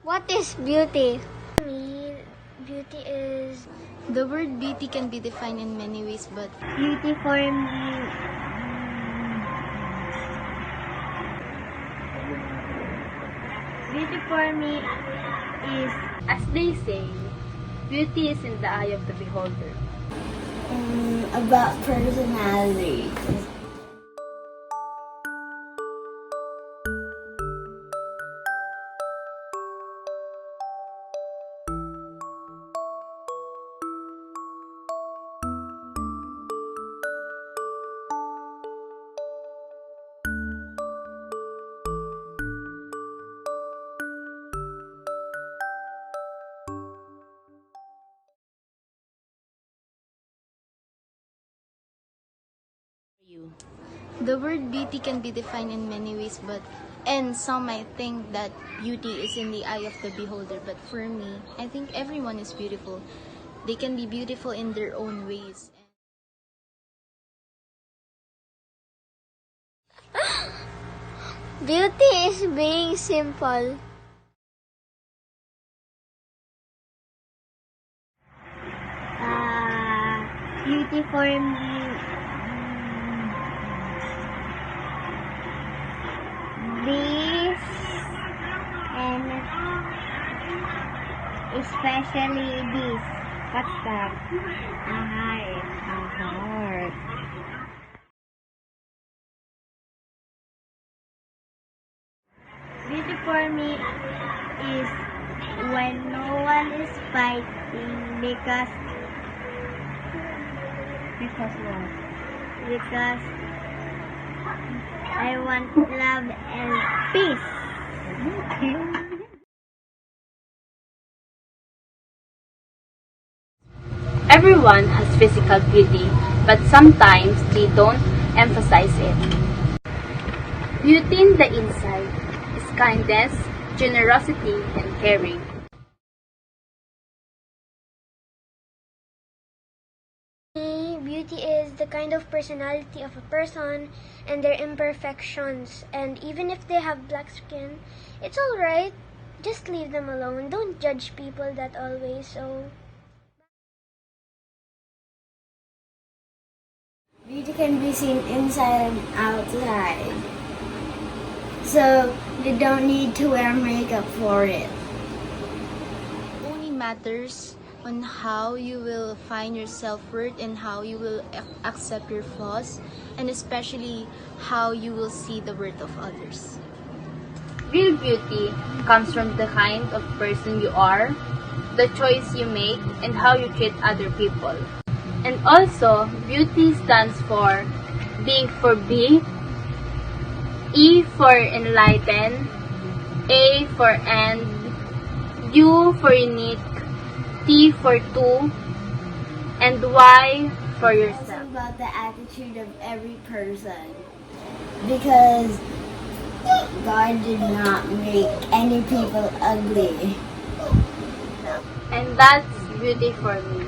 What is beauty? For me, beauty is... The word beauty can be defined in many ways, but Beauty for me... Beauty for me is... As they say, beauty is in the eye of the beholder. about personality. you. The word beauty can be defined in many ways, and some might think that beauty is in the eye of the beholder, but for me, I think everyone is beautiful. They can be beautiful in their own ways. Beauty is being simple. Beauty for me this and especially this. What's that? A heart. Beauty for me is when no one is fighting because what? Because I want love and peace. Everyone has physical beauty, but sometimes they don't emphasize it. Beauty in the inside is kindness, generosity, and caring. Beauty is the kind of personality of a person and their imperfections. And even if they have black skin, it's alright. Just leave them alone. Don't judge people that always. So beauty can be seen inside and outside. So you don't need to wear makeup for it. Only matters on how you will find your self-worth and how you will accept your flaws, and especially how you will see the worth of others. Real beauty comes from the kind of person you are, the choice you make, and how you treat other people. And also, beauty stands for B for big, E for enlighten, A for end, U for unique, T for two, and Y for It's yourself. about the attitude of every person. Because God did not make any people ugly. And that's beauty for me.